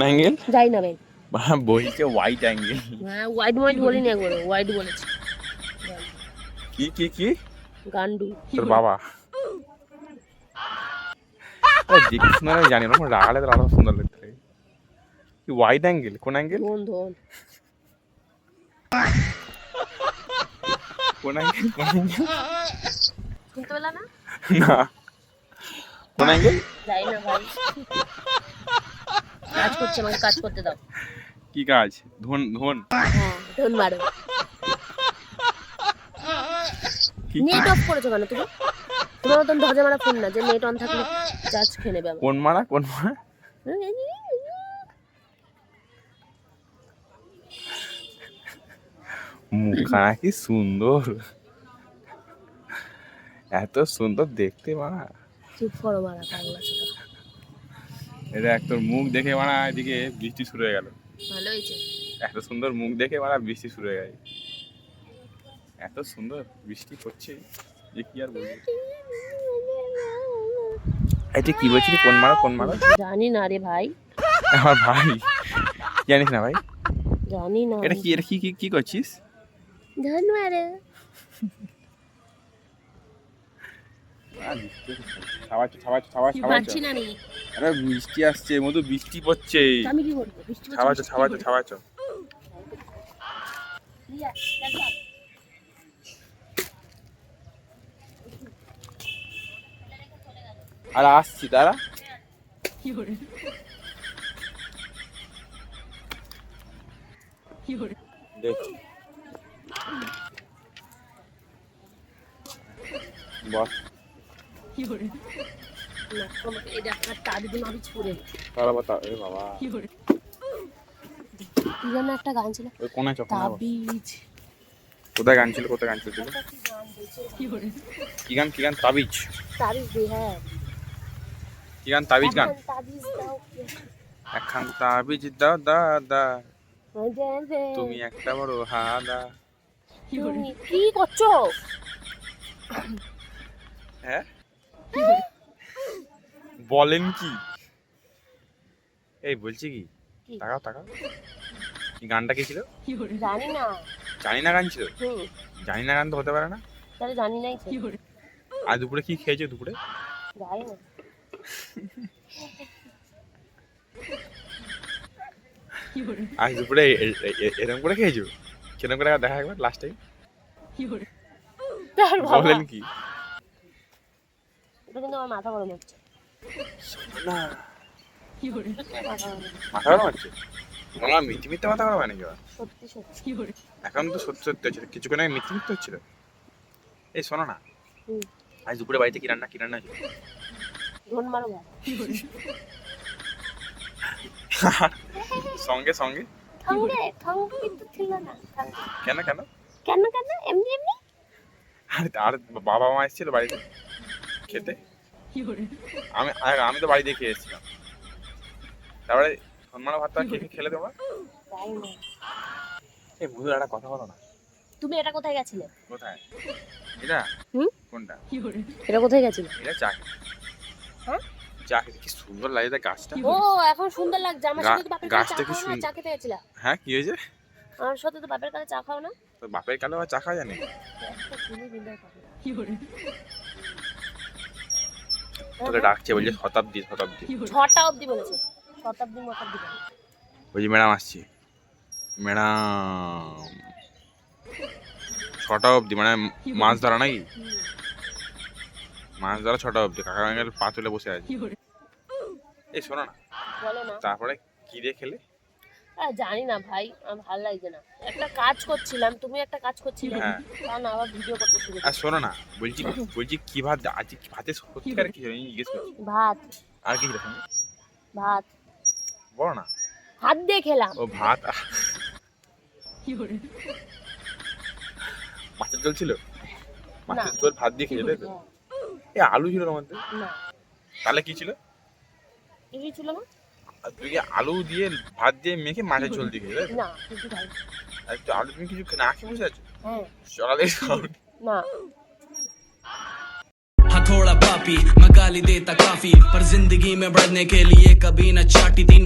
Angle যাই না ভাই, বলছে হোয়াইট অ্যাঙ্গেল। হ্যাঁ হোয়াইট হোয়াইট বলিনি, একবার হোয়াইট বলেছি। কি কি কি গান্ডু তোর বাবা দেখিস না, জানি না রাগালে তো আরো সুন্দর লাগতে লাগে। কি হোয়াইট অ্যাঙ্গেল? কোন অ্যাঙ্গেল? ধন ধন কোন অ্যাঙ্গেল? কোন অ্যাঙ্গেল? শুনতে পেলা না? না, কোন অ্যাঙ্গেল? যাই না ভাই, কাজ করছে, আমাকে কাজ করতে দাও। কি কাজ? ধন ধন হ্যাঁ ধন মারো। কি নেট অফ করেছো কেন তুমি? তোমার মতন ধজা মারা ফোন না যে নেট অন থাকলে চার্জ খেয়ে নেবে। কোন মারা? কোন মারা? মুখখানা কি সুন্দর, এত সুন্দর দেখতে মারা। চুপ করো মারা, পাগলা ছোট। এটা তোর মুখ দেখে মারা এদিকে বৃষ্টি শুরু হয়ে গেল। ভালো হয়েছে। এত সুন্দর মুখ দেখে মারা বৃষ্টি শুরু হয়ে গেছে। এত সুন্দর বৃষ্টি পড়ছে যে কি আর বলবো। এটা কি বলছিস? কোন মারা? কোন মারা? জানি না রে ভাই। আমার ভাই? জানিস না ভাই? জানি না। এটা কি? এটা কি কি কি করছিস? ধন মারো। পারছি না নি। আরে বৃষ্টি আসছে, মধু বৃষ্টি পড়ছে। আমি কি করব? বৃষ্টি পড়ছে। ছাওয়াচো ছাওয়াচো ছাওয়াচো। আর আসছি তারা। কি করে? কি করে? দেখছি বস। কি করে? না তোমাকে এই ডাক্তার তাড়ি দিন আমি ছুঁড়ে। তারা বাতা এ বাবা। কি করে? কি যেন একটা গান ছিল, ওই কোণে চোখ না। তাবিজ। কোথায় গান ছিল? কোথায় গান ছিল? কি করে? কি গান? কি গান? তাবিজ? তাবিজ দে। হ্যাঁ কি গান? তাবিজ গান? তাবিজ দাও। একখান তাবিজ দাও দাদা, দে দে। তুমি একটা বড় হাদা। তুমি কি করছো? হ্যাঁ বলেন কি? এই বলছি কি, তাকাও তাকাও। কি গানটা কি ছিল? জানি না। জানি না গান ছিল? হুম, জানি না গান তো হতে পারে না। তাহলে জানি নাই কি। আর দুপুরে কি খেয়েছো? দুপুরে জানি না। আজ দুপুরে এরকম করে খেয়েছো? সেরকম করে দেখা একবার লাস্ট টাইম বলেন কি? এটা কিন্তু আমার মাথা গরম হচ্ছে। না মাথা গরম হচ্ছে? বলা মিথ্যে মিথ্যে মাথা গরম হয় নাকি? সত্যি সত্যি। এখন তো সত্যি সত্যি হচ্ছে, কিছুক্ষণ আগে মিথ্যে মিথ্যে হচ্ছিল। এই শোনো না, আজ দুপুরে বাড়িতে কি রান্না? কি রান্না হয়েছে? ধন মারো ভাই। সঙ্গে সঙ্গে সঙ্গে সঙ্গে কিন্তু ছিল না। কেন কেন? কেন কেন? এমনি এমনি। আর বাবা মা এসেছিল বাড়িতে খেতে? আমি আমি তো বাড়িতে খেয়ে এসেছিলাম। তারপরে সন্মান ভাতটা খেলে তোমরা? এই মধুর একটা কথা বলো না। তুমি এটা কোথায় গেছিলে? কোথায় এটা? কোনটা? এটা কোথায় গেছিলে? এটা চা। হ্যাঁ চা খেতে কি সুন্দর লাগে গাছটা। ও এখন সুন্দর লাগছে। আমার সাথে তো বাপের কাছে চা খাও না, চা খেতে গেছিলা? হ্যাঁ কি হয়েছে? আমার সাথে তো বাপের কাছে চা খাও না? তো বাপের কালে চা খাওয়া জানে? তোকে ডাকছে, বলছে শতাব্দী শতাব্দী। 6টা অবধি বলেছে। শতাব্দী মতাব্দী বলে। বলছি ম্যাডাম আসছি। ম্যাডাম 6টা অবধি মানে মাছ ধরা নাকি? মাছ ধরা 6টা অবধি। কাকা আঙ্কেল পা তুলে বসে আছে। এই শোনো না, বলো না। তারপরে কি দিয়ে খেলে? জানি না ভাই, আমার ভালো লাগছে না। একটা কাজ করছিলাম, তুমি একটা কাজ করছিলে। হ্যাঁ কারণ আবার ভিডিও করতে শুরু। আর শোনো না, বলছি কি ভাত আজ? কি ভাতে সত্যিকার কি আমি জিজ্ঞেস করছি। ভাত। আর কি ছিল সঙ্গে? ভাত। বলো না। হাত দিয়ে খেলাম। ও ভাত। মাছের ঝোল ছিল? মাছের ঝোল ভাত দিয়ে খেয়ে, তাই তো? এই আলু ছিল ওর মধ্যে? না। তাহলে কি ছিল? কিছু ছিল না। তুই কি আলু দিয়ে ভাত দিয়ে মেখে মাছের ঝোল দিয়ে খেয়ে? না কিছু খাই। আর তুই আলু তুমি কিছু না খেয়ে বসে আছো? হ্যাঁ সকালে খাও না। हथौड़ा पापी मैं गाली देता काफी पर जिंदगी में बढ़ने के लिए कभी न चाटी 3